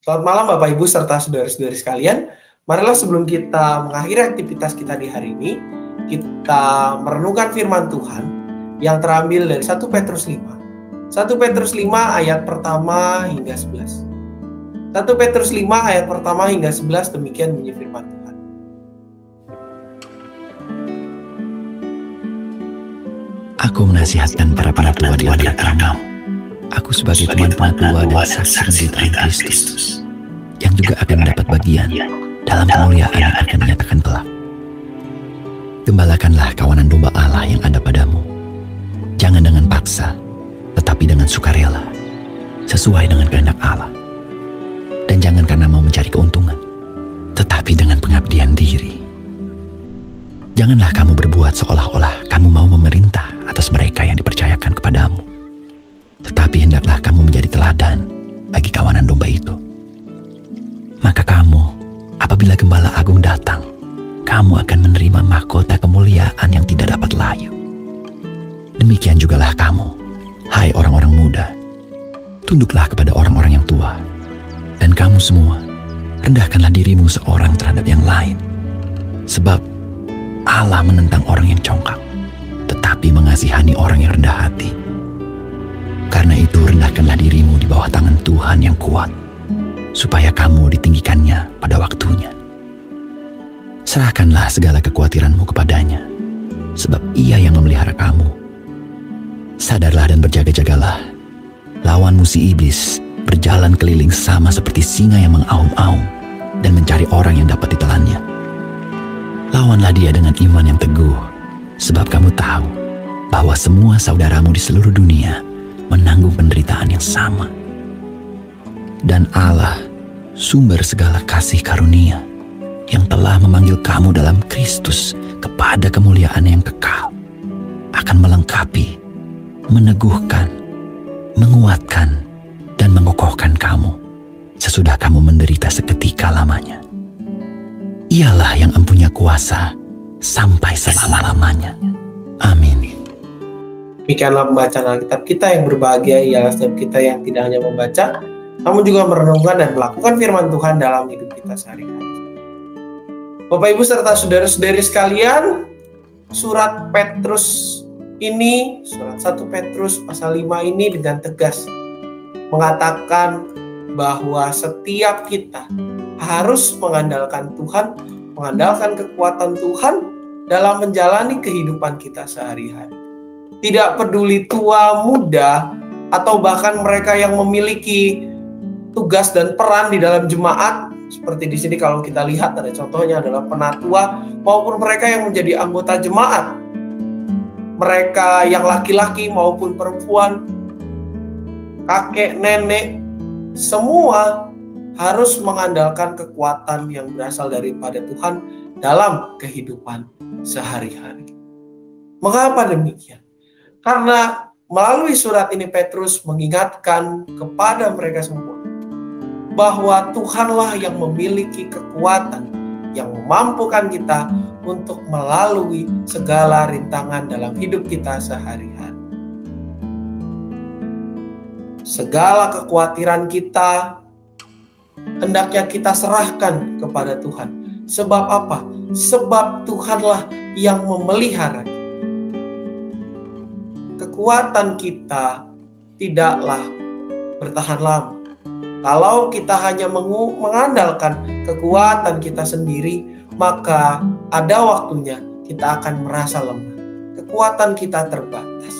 Selamat malam Bapak Ibu serta saudara-saudari sekalian. Marilah sebelum kita mengakhiri aktivitas kita di hari ini, kita merenungkan firman Tuhan yang terambil dari 1 Petrus 5. 1 Petrus 5 ayat pertama hingga 11. 1 Petrus 5 ayat pertama hingga 11 demikian bunyi firman Tuhan. Aku menasihatkan para tua di antara kamu. Aku sebagai teman tua dan saksi penderitaan Kristus, yang juga akan mendapat bagian dalam kemuliaan yang akan dinyatakan kelak. Gembalakanlah kawanan domba Allah yang ada padamu. Jangan dengan paksa, tetapi dengan sukarela, sesuai dengan kehendak Allah. Dan jangan karena mau mencari keuntungan, tetapi dengan pengabdian diri. Janganlah kamu berbuat seolah-olah kamu mau memerintah atas mereka yang dipercayakan kepadamu. Tetapi hendaklah kamu menjadi teladan bagi kawanan domba itu. Maka kamu, apabila Gembala Agung datang, kamu akan menerima mahkota kemuliaan yang tidak dapat layu. Demikian jugalah kamu, hai orang-orang muda. Tunduklah kepada orang-orang yang tua. Dan kamu semua, rendahkanlah dirimu seorang terhadap yang lain. Sebab Allah menentang orang yang congkak, tetapi mengasihani orang yang rendah hati. Karena itu rendahkanlah dirimu di bawah tangan Tuhan yang kuat, supaya kamu ditinggikannya pada waktunya. Serahkanlah segala kekhawatiranmu kepadanya, sebab Ia yang memelihara kamu. Sadarlah dan berjaga-jagalah. Lawanmu si iblis berjalan keliling sama seperti singa yang mengaum-aum dan mencari orang yang dapat ditelannya. Lawanlah dia dengan iman yang teguh, sebab kamu tahu bahwa semua saudaramu di seluruh dunia menanggung penderitaan yang sama. Dan Allah, sumber segala kasih karunia, yang telah memanggil kamu dalam Kristus kepada kemuliaan yang kekal, akan melengkapi, meneguhkan, menguatkan, dan mengokohkan kamu sesudah kamu menderita seketika lamanya. Ialah yang empunya kuasa sampai selama-lamanya. Amin. Demikianlah pembacaan Alkitab kita. Yang berbahagia ialah setiap kita yang tidak hanya membaca, namun juga merenungkan dan melakukan firman Tuhan dalam hidup kita sehari-hari. Bapak Ibu serta saudara-saudari sekalian, surat Petrus ini, surat 1 Petrus pasal 5 ini dengan tegas mengatakan bahwa setiap kita harus mengandalkan Tuhan, mengandalkan kekuatan Tuhan dalam menjalani kehidupan kita sehari-hari. Tidak peduli tua, muda, atau bahkan mereka yang memiliki tugas dan peran di dalam jemaat. Seperti di sini kalau kita lihat ada contohnya adalah penatua maupun mereka yang menjadi anggota jemaat. Mereka yang laki-laki maupun perempuan, kakek, nenek, semua harus mengandalkan kekuatan yang berasal daripada Tuhan dalam kehidupan sehari-hari. Mengapa demikian? Karena melalui surat ini Petrus mengingatkan kepada mereka semua bahwa Tuhanlah yang memiliki kekuatan yang memampukan kita untuk melalui segala rintangan dalam hidup kita sehari-hari. Segala kekhawatiran kita hendaknya kita serahkan kepada Tuhan. Sebab apa? Sebab Tuhanlah yang memelihara kita. Kekuatan kita tidaklah bertahan lama. Kalau kita hanya mengandalkan kekuatan kita sendiri, maka ada waktunya kita akan merasa lemah. Kekuatan kita terbatas.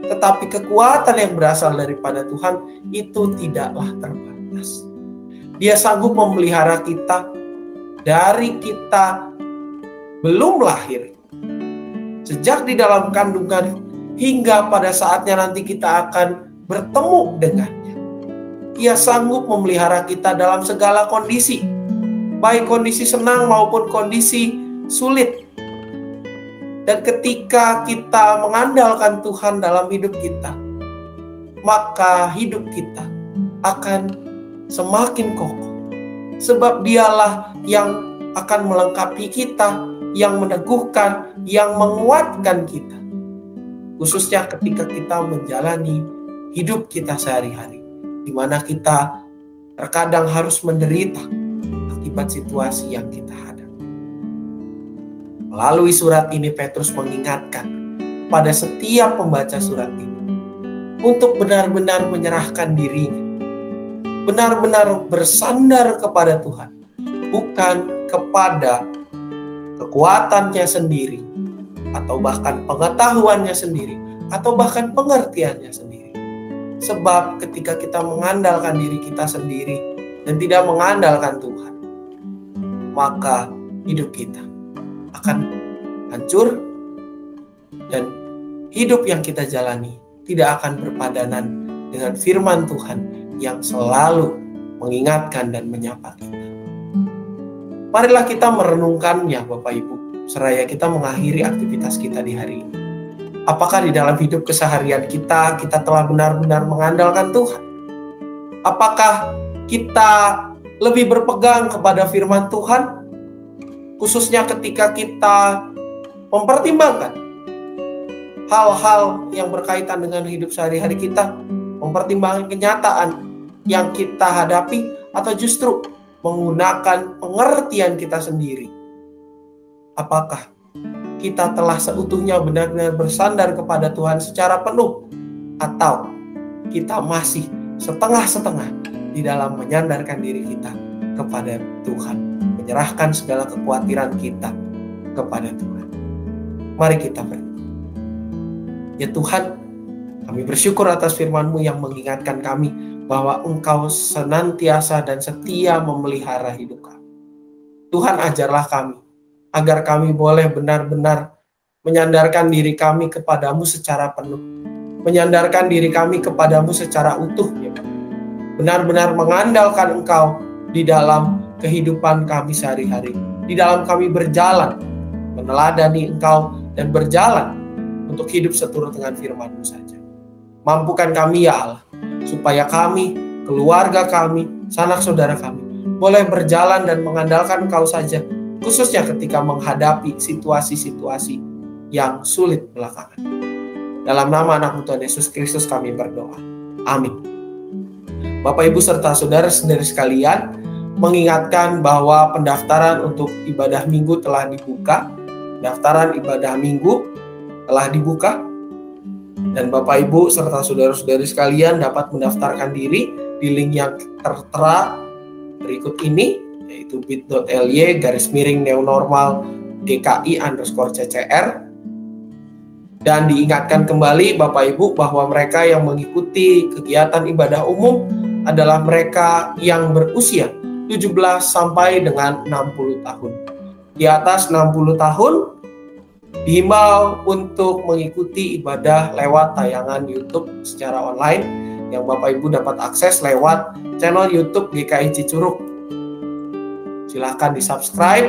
Tetapi kekuatan yang berasal daripada Tuhan itu tidaklah terbatas. Dia sanggup memelihara kita dari kita belum lahir. Sejak di dalam kandungan hingga pada saatnya nanti kita akan bertemu dengannya. Ia sanggup memelihara kita dalam segala kondisi, baik kondisi senang maupun kondisi sulit. Dan ketika kita mengandalkan Tuhan dalam hidup kita, maka hidup kita akan semakin kokoh. Sebab Dialah yang akan melengkapi kita, yang meneguhkan, yang menguatkan kita. Khususnya ketika kita menjalani hidup kita sehari-hari, di mana kita terkadang harus menderita akibat situasi yang kita hadapi. Melalui surat ini Petrus mengingatkan pada setiap pembaca surat ini untuk benar-benar menyerahkan dirinya, benar-benar bersandar kepada Tuhan, bukan kepada kekuatannya sendiri, atau bahkan pengetahuannya sendiri, atau bahkan pengertiannya sendiri. Sebab ketika kita mengandalkan diri kita sendiri dan tidak mengandalkan Tuhan, maka hidup kita akan hancur dan hidup yang kita jalani tidak akan berpadanan dengan firman Tuhan yang selalu mengingatkan dan menyapa kita. Marilah kita merenungkannya Bapak Ibu, seraya kita mengakhiri aktivitas kita di hari ini. Apakah di dalam hidup keseharian kita telah benar-benar mengandalkan Tuhan? Apakah kita lebih berpegang kepada firman Tuhan? Khususnya ketika kita mempertimbangkan hal-hal yang berkaitan dengan hidup sehari-hari kita, mempertimbangkan kenyataan yang kita hadapi, atau justru menggunakan pengertian kita sendiri. Apakah kita telah seutuhnya benar-benar bersandar kepada Tuhan secara penuh, atau kita masih setengah-setengah di dalam menyandarkan diri kita kepada Tuhan, menyerahkan segala kekhawatiran kita kepada Tuhan? Mari kita berdoa. Ya Tuhan, kami bersyukur atas firman-Mu yang mengingatkan kami bahwa Engkau senantiasa dan setia memelihara hidup kami. Tuhan, ajarlah kami agar kami boleh benar-benar menyandarkan diri kami kepadamu secara penuh, menyandarkan diri kami kepadamu secara utuh, ya Pak. Benar-benar mengandalkan Engkau di dalam kehidupan kami sehari-hari, di dalam kami berjalan, meneladani Engkau dan berjalan untuk hidup seturut dengan firman-Mu saja. Mampukan kami ya Allah, supaya kami, keluarga kami, sanak saudara kami, boleh berjalan dan mengandalkan Engkau saja, khususnya ketika menghadapi situasi-situasi yang sulit belakangan. Dalam nama anak-Mu Tuhan Yesus Kristus kami berdoa. Amin. Bapak, Ibu, serta saudara-saudari sekalian, mengingatkan bahwa pendaftaran untuk ibadah minggu telah dibuka. Pendaftaran ibadah minggu telah dibuka. Dan Bapak, Ibu, serta saudara-saudari sekalian dapat mendaftarkan diri di link yang tertera berikut ini, yaitu bit.ly/newnormal_dki_ccr. Dan diingatkan kembali Bapak Ibu bahwa mereka yang mengikuti kegiatan ibadah umum adalah mereka yang berusia 17 sampai dengan 60 tahun. Di atas 60 tahun dihimbau untuk mengikuti ibadah lewat tayangan YouTube secara online yang Bapak Ibu dapat akses lewat channel YouTube GKI Cicurug. Silahkan di-subscribe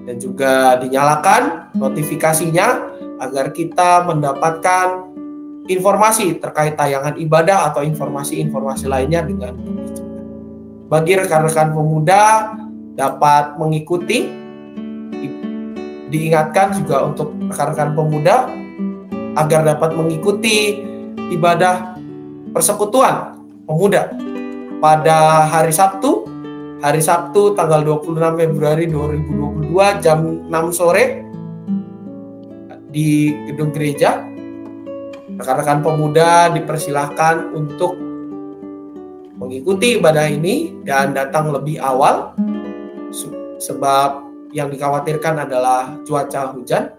dan juga dinyalakan notifikasinya agar kita mendapatkan informasi terkait tayangan ibadah atau informasi-informasi lainnya dengan lebih cepat. Bagi rekan-rekan pemuda dapat mengikuti, diingatkan juga untuk rekan-rekan pemuda agar dapat mengikuti ibadah persekutuan pemuda pada hari Sabtu tanggal 26 Februari 2022 jam 6 sore di gedung gereja. Rekan-rekan pemuda dipersilahkan untuk mengikuti ibadah ini dan datang lebih awal, sebab yang dikhawatirkan adalah cuaca hujan.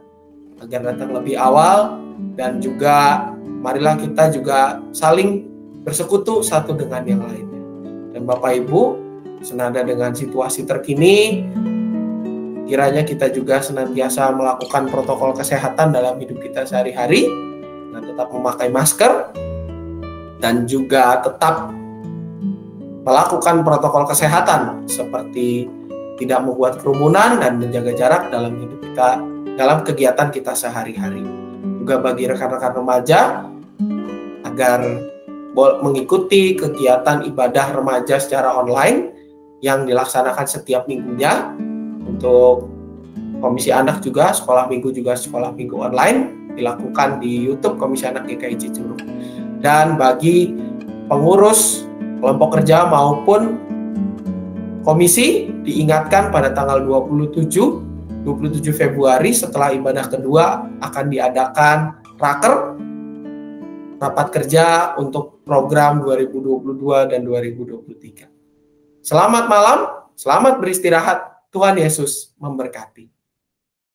Agar datang lebih awal, dan juga marilah kita juga saling bersekutu satu dengan yang lainnya. Dan Bapak Ibu, senada dengan situasi terkini, kiranya kita juga senantiasa melakukan protokol kesehatan dalam hidup kita sehari-hari, dan tetap memakai masker, dan juga tetap melakukan protokol kesehatan seperti tidak membuat kerumunan dan menjaga jarak dalam hidup kita, dalam kegiatan kita sehari-hari. Juga bagi rekan-rekan remaja agar mengikuti kegiatan ibadah remaja secara online yang dilaksanakan setiap minggunya. Untuk Komisi Anak juga, sekolah minggu online dilakukan di YouTube Komisi Anak GKI Cicurug. Dan bagi pengurus kelompok kerja maupun komisi diingatkan pada tanggal 27 Februari setelah ibadah kedua akan diadakan rapat kerja untuk program 2022 dan 2023. Selamat malam, selamat beristirahat. Tuhan Yesus memberkati.